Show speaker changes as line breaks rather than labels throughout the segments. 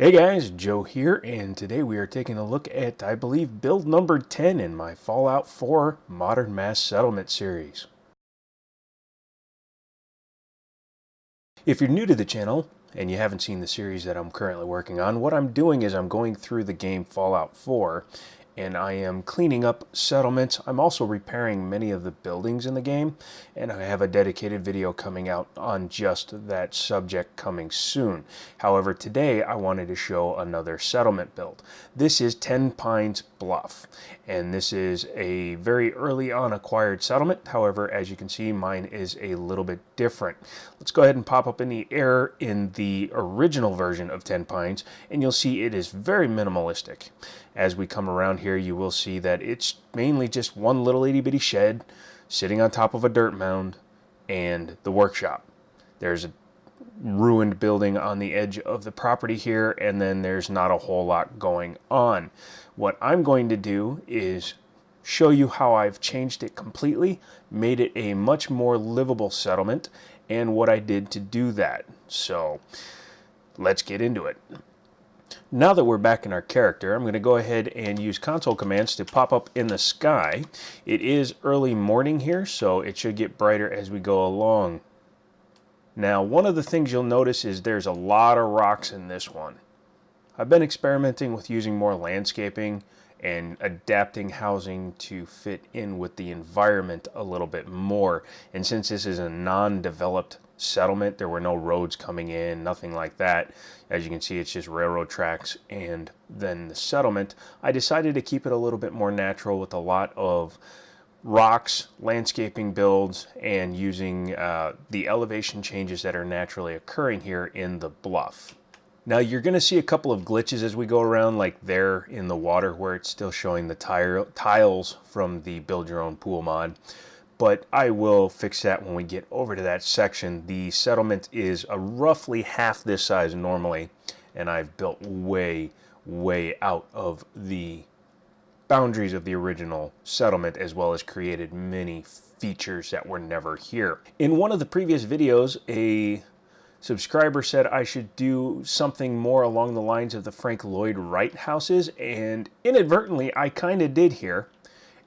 Hey guys, Joe here, and today we are taking a look at, I believe, build number 10 in my Fallout 4 Modern Mass Settlement series. If you're new to the channel, and you haven't seen the series that I'm currently working on, what I'm doing is I'm going through the game Fallout 4, and I am cleaning up settlements. I'm also repairing many of the buildings in the game, and I have a dedicated video coming out on just that subject coming soon. However, today I wanted to show another settlement build. This is Tenpines Bluff, and this is a very early on acquired settlement. However, as you can see, mine is a little bit different. Let's go ahead and pop up in the air in the original version of Tenpines, and you'll see it is very minimalistic. As we come around here, you will see that it's mainly just one little itty-bitty shed sitting on top of a dirt mound and the workshop. There's a ruined building on the edge of the property here, and then there's not a whole lot going on. What I'm going to do is show you how I've changed it completely, made it a much more livable settlement, and what I did to do that. So let's get into it. Now that we're back in our character, I'm going to go ahead and use console commands to pop up in the sky. It is early morning here, so it should get brighter as we go along. Now, one of the things you'll notice is there's a lot of rocks in this one. I've been experimenting with using more landscaping and adapting housing to fit in with the environment a little bit more. And since this is a non-developed settlement, there were no roads coming in, nothing like that. As you can see, it's just railroad tracks and then the settlement. I decided to keep it a little bit more natural with a lot of rocks, landscaping builds, and using the elevation changes that are naturally occurring here in the bluff. Now you're going to see a couple of glitches as we go around, like there in the water where it's still showing the tiles from the Build Your Own Pool mod. But I will fix that when we get over to that section. The settlement is roughly half this size normally, and I've built way out of the boundaries of the original settlement, as well as created many features that were never here. In one of the previous videos, a subscriber said I should do something more along the lines of the Frank Lloyd Wright houses, and inadvertently I kind of did here.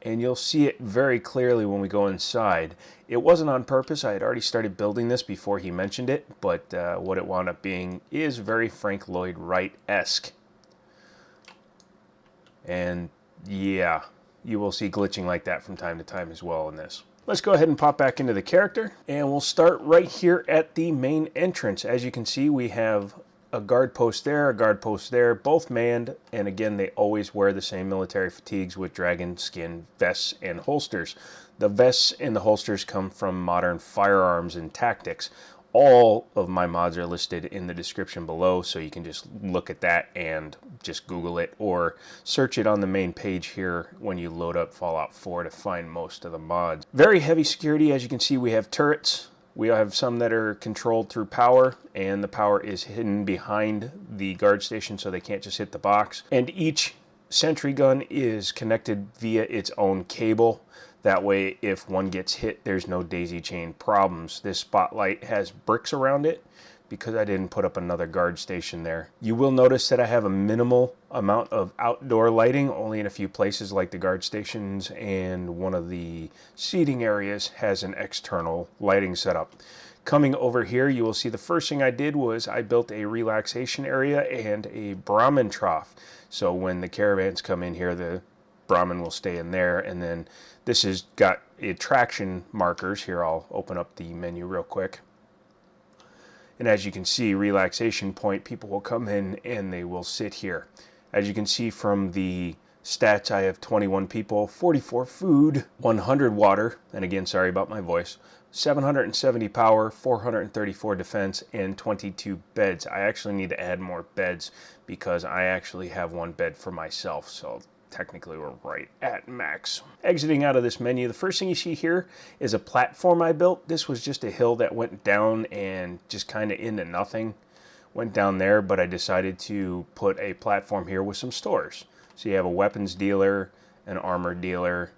And you'll see it very clearly when we go inside. It wasn't on purpose. I had already started building this before he mentioned it, but what it wound up being is very Frank Lloyd Wright-esque. And yeah, you will see glitching like that from time to time as well in this. Let's go ahead and pop back into the character, and we'll start right here at the main entrance. As you can see, we have a guard post there, a guard post there, both manned, and again, they always wear the same military fatigues with dragon skin vests and holsters. The vests and the holsters come from Modern Firearms and Tactics. All of my mods are listed in the description below, so you can just look at that and just Google it or search it on the main page here when you load up Fallout 4 to find most of the mods. Very heavy security. As you can see, we have turrets. We have some that are controlled through power, and the power is hidden behind the guard station so they can't just hit the box. And each sentry gun is connected via its own cable. That way, if one gets hit, there's no daisy chain problems. This spotlight has bricks around it because I didn't put up another guard station there. You will notice that I have a minimal amount of outdoor lighting, only in a few places like the guard stations, and one of the seating areas has an external lighting setup. Coming over here, you will see the first thing I did was I built a relaxation area and a Brahmin trough. So when the caravans come in here, the Brahmin will stay in there, and then this has got attraction markers. Here, I'll open up the menu real quick. And as you can see, relaxation point, people will come in and they will sit here. As you can see from the stats, I have 21 people, 44 food, 100 water, and again, sorry about my voice, 770 power, 434 defense, and 22 beds. I actually need to add more beds because I actually have one bed for myself, so technically we're right at max. Exiting out of this menu, the first thing you see here is a platform I built. This was just a hill that went down and just kind of into nothing. Went down there, but I decided to put a platform here with some stores. So you have a weapons dealer, an armor dealer,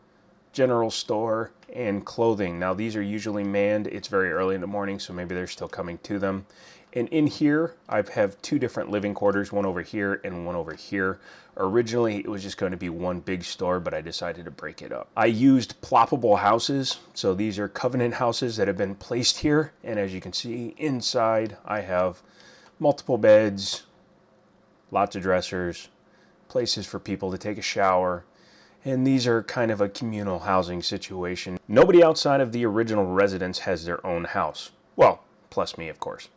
general store, and clothing. Now these are usually manned. It's very early in the morning, so maybe they're still coming to them. And in here, I have two different living quarters, one over here and one over here. Originally, it was just going to be one big store, but I decided to break it up. I used ploppable houses. So these are covenant houses that have been placed here. And as you can see, inside, I have multiple beds, lots of dressers, places for people to take a shower. And these are kind of a communal housing situation. Nobody outside of the original residents has their own house. Well, plus me, of course.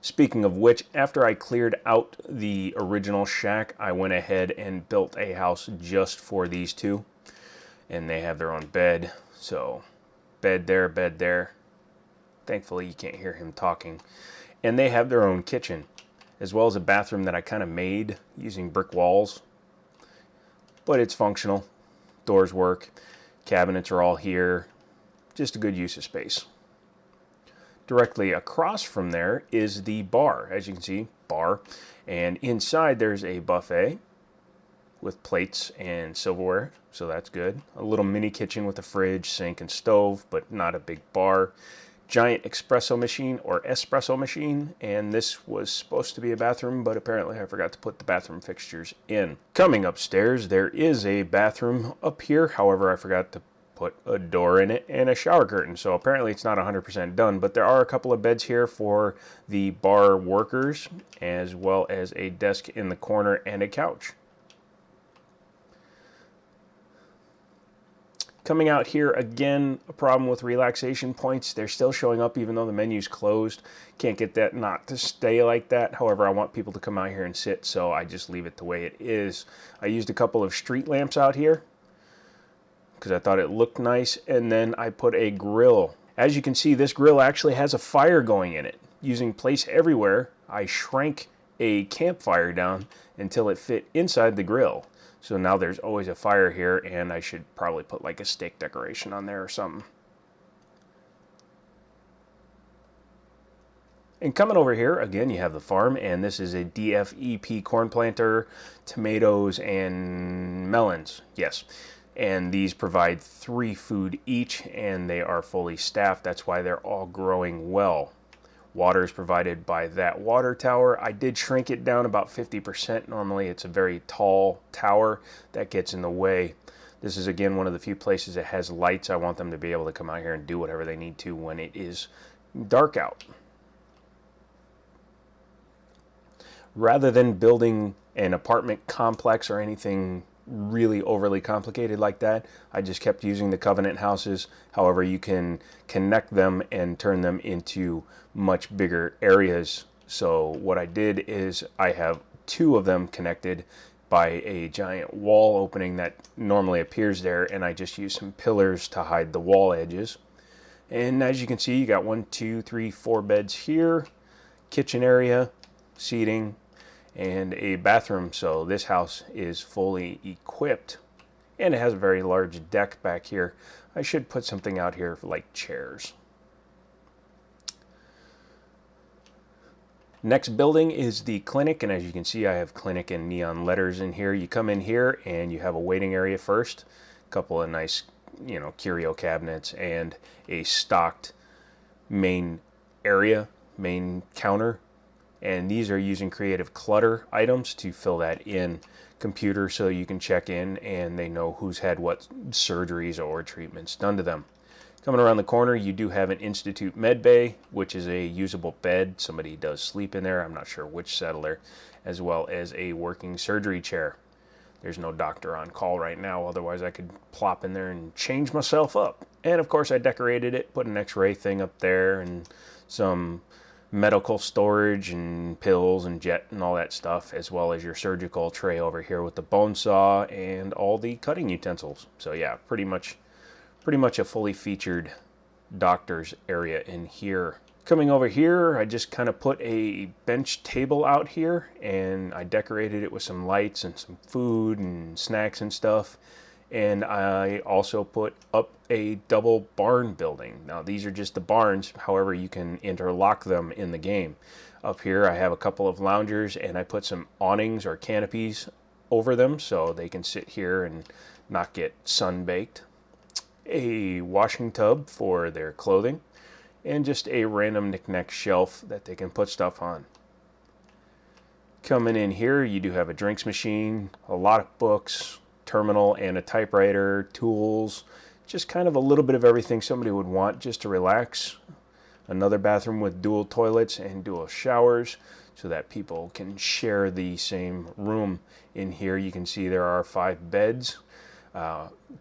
Speaking of which, after I cleared out the original shack, I went ahead and built a house just for these two. And they have their own bed. So, bed there, bed there. Thankfully, you can't hear him talking. And they have their own kitchen, as well as a bathroom that I kind of made using brick walls. But it's functional. Doors work. Cabinets are all here. Just a good use of space. Directly across from there is the bar. As you can see, bar. And inside there's a buffet with plates and silverware, so that's good. A little mini kitchen with a fridge, sink, and stove, but not a big bar. Giant espresso machine or espresso machine, and this was supposed to be a bathroom, but apparently I forgot to put the bathroom fixtures in. Coming upstairs, there is a bathroom up here. However, I forgot to put a door in it and a shower curtain, so apparently it's not 100% done, but there are a couple of beds here for the bar workers, as well as a desk in the corner and a couch. Coming out here, again, a problem with relaxation points. They're still showing up even though the menu's closed. Can't get that not to stay like that. However, I want people to come out here and sit, so I just leave it the way it is. I used a couple of street lamps out here because I thought it looked nice, and then I put a grill. As you can see, this grill actually has a fire going in it. Using Place Everywhere, I shrank a campfire down until it fit inside the grill. So now there's always a fire here, and I should probably put like a steak decoration on there or something. And coming over here, again, you have the farm, and this is a DFEP corn planter, tomatoes, and melons. Yes. And these provide 3 food each, and they are fully staffed. That's why they're all growing well. Water is provided by that water tower. I did shrink it down about 50%. Normally it's a very tall tower that gets in the way. This is, again, one of the few places that has lights. I want them to be able to come out here and do whatever they need to when it is dark out. Rather than building an apartment complex or anything really overly complicated like that, I just kept using the covenant houses. However, you can connect them and turn them into much bigger areas. So what I did is I have 2 of them connected by a giant wall opening that normally appears there, and I just use some pillars to hide the wall edges. And as you can see, you got 1, 2, 3, 4 beds here, kitchen area, seating, and a bathroom. So this house is fully equipped, and it has a very large deck back here. I should put something out here for like chairs. Next building is the clinic, and as you can see, I have clinic in neon letters in here. You come in here and you have a waiting area first, a couple of nice, curio cabinets, and a stocked main area, main counter. And these are using creative clutter items to fill that in. Computer, so you can check in and they know who's had what surgeries or treatments done to them. Coming around the corner, you do have an Institute med bay, which is a usable bed. Somebody does sleep in there. I'm not sure which settler, as well as a working surgery chair. There's no doctor on call right now, otherwise I could plop in there and change myself up. And of course I decorated it, put an x-ray thing up there and some medical storage and pills and jet and all that stuff, as well as your surgical tray over here with the bone saw and all the cutting utensils. So yeah, pretty much a fully featured doctor's area in here. Coming over here, I just kind of put a bench table out here, and I decorated it with some lights and some food and snacks and stuff. And I also put up a double barn building. Now these are just the barns, however you can interlock them in the game. Up here I have a couple of loungers, and I put some awnings or canopies over them so they can sit here and not get sun baked. A washing tub for their clothing, and just a random knick-knack shelf that they can put stuff on. Coming in here, you do have a drinks machine, a lot of books, terminal and a typewriter, tools, just kind of a little bit of everything somebody would want just to relax. Another bathroom with dual toilets and dual showers so that people can share the same room. In here you can see there are 5 beds,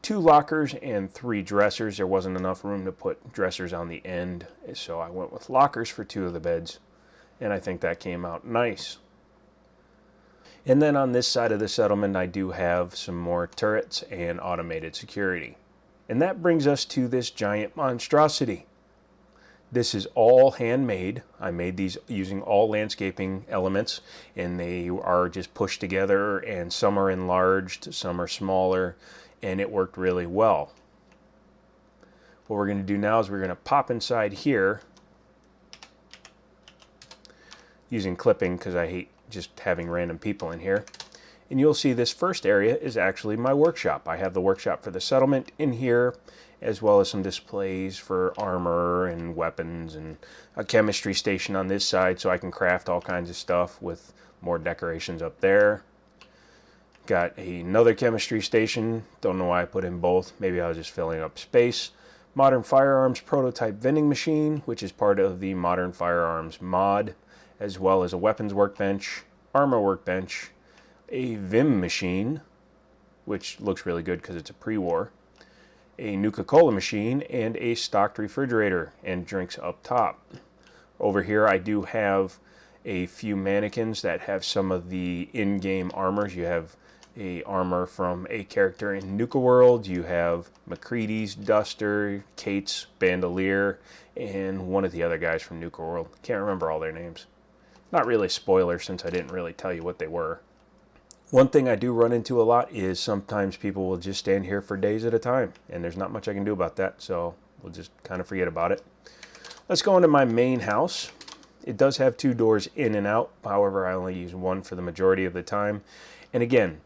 2 lockers and 3 dressers. There wasn't enough room to put dressers on the end, so I went with lockers for 2 of the beds, and I think that came out nice. And then on this side of the settlement I do have some more turrets and automated security. And that brings us to this giant monstrosity. This is all handmade. I made these using all landscaping elements, and they are just pushed together, and some are enlarged, some are smaller, and it worked really well. What we're going to do now is we're going to pop inside here using clipping because I hate just having random people in here. And you'll see this first area is actually my workshop. I have the workshop for the settlement in here, as well as some displays for armor and weapons, and a chemistry station on this side so I can craft all kinds of stuff with more decorations up there. Got another chemistry station. Don't know why I put in both. Maybe I was just filling up space. Modern Firearms prototype vending machine, which is part of the Modern Firearms mod, as well as a weapons workbench, armor workbench, a Vim machine, which looks really good because it's a pre-war, a Nuka-Cola machine, and a stocked refrigerator and drinks up top. Over here I do have a few mannequins that have some of the in-game armors. You have a armor from a character in Nuka World, you have McCready's duster, Kate's bandolier, and one of the other guys from Nuka World. Can't remember all their names. Not really a spoiler since I didn't really tell you what they were. One thing I do run into a lot is sometimes people will just stand here for days at a time, and there's not much I can do about that, so we'll just kind of forget about it. Let's go into my main house. It does have 2 doors in and out, however I only use one for the majority of the time. And again,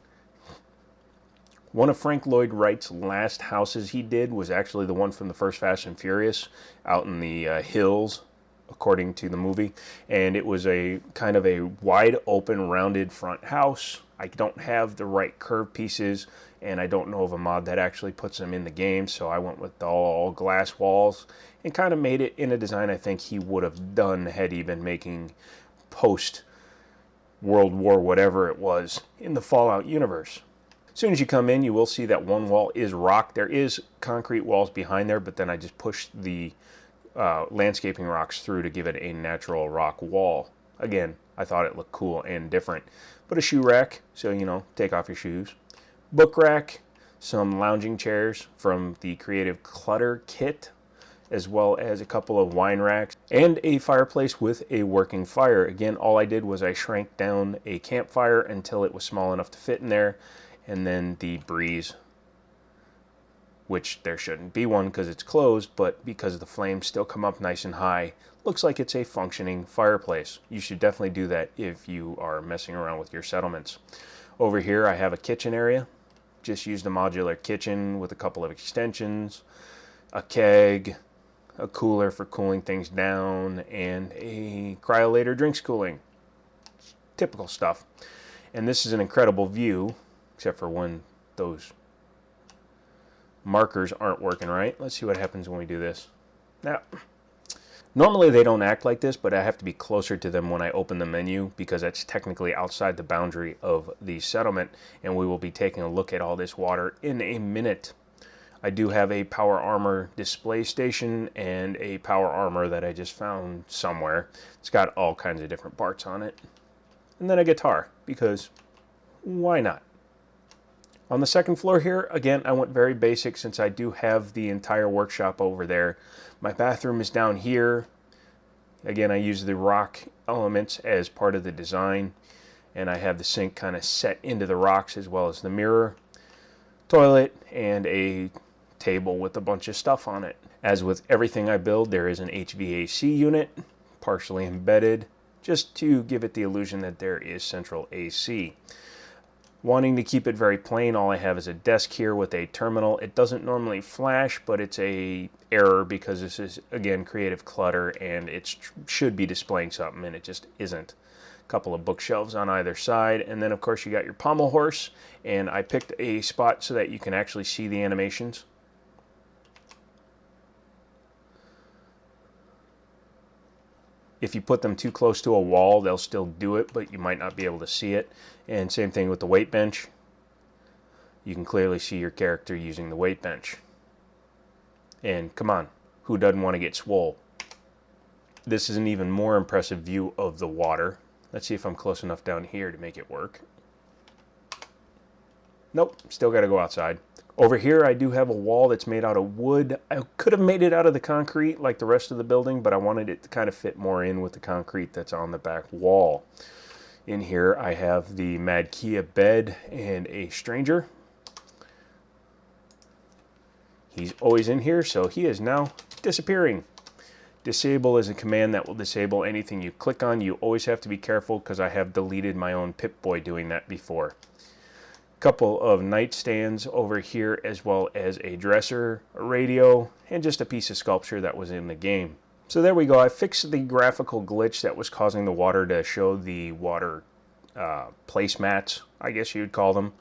one of Frank Lloyd Wright's last houses he did was actually the one from the first Fast and Furious out in the hills, according to the movie, and it was a kind of a wide open rounded front house. I don't have the right curved pieces, and I don't know of a mod that actually puts them in the game, so I went with all glass walls and kind of made it in a design I think he would have done had he been making post World War whatever it was in the Fallout universe. As soon as you come in, you will see that one wall is rock. There is concrete walls behind there, but then I just pushed the landscaping rocks through to give it a natural rock wall. Again, I thought it looked cool and different. But a shoe rack, so you know, take off your shoes. Book rack, some lounging chairs from the Creative Clutter kit, as well as a couple of wine racks, and a fireplace with a working fire. Again, all I did was I shrank down a campfire until it was small enough to fit in there, and then the breeze, which there shouldn't be one because it's closed, but because the flames still come up nice and high, looks like it's a functioning fireplace. You should definitely do that if you are messing around with your settlements. Over here I have a kitchen area. Just used a modular kitchen with a couple of extensions, a keg, a cooler for cooling things down, and a cryolator drinks cooling. Typical stuff. And this is an incredible view, except for when those markers aren't working right. Let's see what happens when we do this. Now, normally they don't act like this, but I have to be closer to them when I open the menu because that's technically outside the boundary of the settlement, and we will be taking a look at all this water in a minute. I do have a power armor display station and a power armor that I just found somewhere. It's got all kinds of different parts on it. And then a guitar, because why not? On the second floor here, again, I went very basic since I do have the entire workshop over there. My bathroom is down here. Again, I use the rock elements as part of the design, and I have the sink kind of set into the rocks as well as the mirror, toilet, and a table with a bunch of stuff on it. As with everything I build, there is an HVAC unit, partially embedded, just to give it the illusion that there is central AC. Wanting to keep it very plain, all I have is a desk here with a terminal. It doesn't normally flash, but it's a error because this is, again, creative clutter, and it should be displaying something, and it just isn't. A couple of bookshelves on either side, and then of course you got your pommel horse, and I picked a spot so that you can actually see the animations. If you put them too close to a wall, they'll still do it, but you might not be able to see it. And same thing with the weight bench. You can clearly see your character using the weight bench. And come on, who doesn't want to get swole? This is an even more impressive view of the water. Let's see if I'm close enough down here to make it work. Nope, still got to go outside. Over here I do have a wall that's made out of wood. I could have made it out of the concrete like the rest of the building, but I wanted it to kind of fit more in with the concrete that's on the back wall. In here I have the MadKea bed and a stranger. He's always in here, so he is now disappearing. Disable is a command that will disable anything you click on. You always have to be careful because I have deleted my own Pip-Boy doing that before. Couple of nightstands over here, as well as a dresser, a radio, and just a piece of sculpture that was in the game. So there we go. I fixed the graphical glitch that was causing the water to show the water placemats, I guess you'd call them.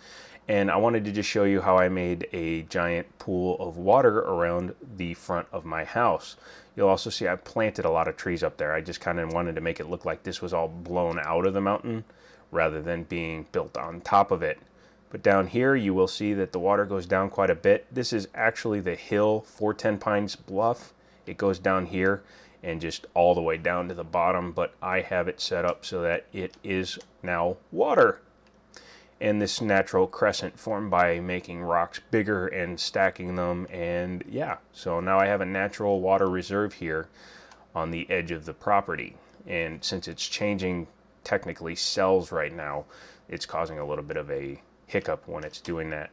And I wanted to just show you how I made a giant pool of water around the front of my house. You'll also see I planted a lot of trees up there. I just kind of wanted to make it look like this was all blown out of the mountain rather than being built on top of it. But down here you will see that the water goes down quite a bit. This is actually the hill for Tenpines Bluff. It goes down here and just all the way down to the bottom, but I have it set up so that it is now water. And this natural crescent formed by making rocks bigger and stacking them, and yeah, so now I have a natural water reserve here on the edge of the property. And since it's changing technically cells right now, it's causing a little bit of a hiccup when it's doing that.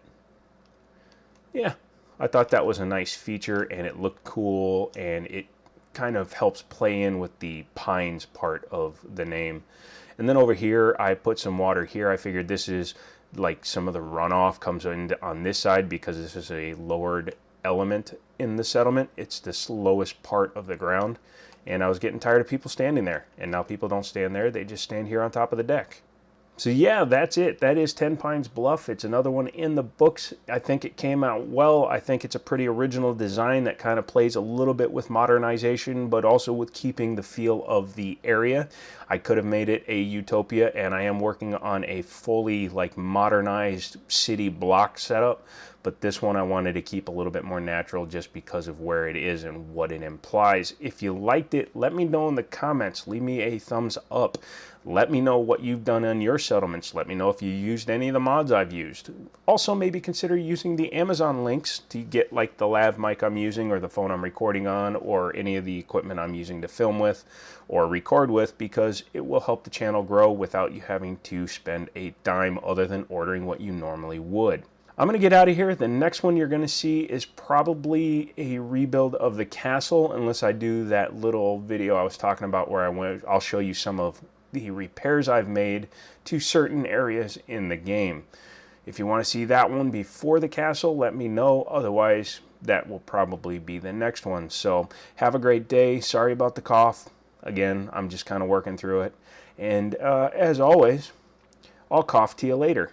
Yeah, I thought that was a nice feature, and it looked cool, and it kind of helps play in with the pines part of the name. And then over here I put some water here. I figured this is like some of the runoff comes in on this side because this is a lowered element in the settlement. It's the lowest part of the ground, and I was getting tired of people standing there, and now people don't stand there, they just stand here on top of the deck. So yeah, that's it. That is Tenpines Bluff. It's another one in the books. I think it came out well. I think it's a pretty original design that kind of plays a little bit with modernization, but also with keeping the feel of the area. I could have made it a utopia, and I am working on a fully like modernized city block setup. But this one I wanted to keep a little bit more natural just because of where it is and what it implies. If you liked it, let me know in the comments. Leave me a thumbs up. Let me know what you've done on your settlements. Let me know if you used any of the mods I've used. Also, maybe consider using the Amazon links to get like the lav mic I'm using, or the phone I'm recording on, or any of the equipment I'm using to film with or record with, because it will help the channel grow without you having to spend a dime other than ordering what you normally would. I'm going to get out of here. The next one you're going to see is probably a rebuild of the castle, unless I do that little video I was talking about where I'll show you some of the repairs I've made to certain areas in the game. If you want to see that one before the castle, let me know. Otherwise, that will probably be the next one. So have a great day. Sorry about the cough. Again, I'm just kind of working through it. And as always, I'll cough to you later.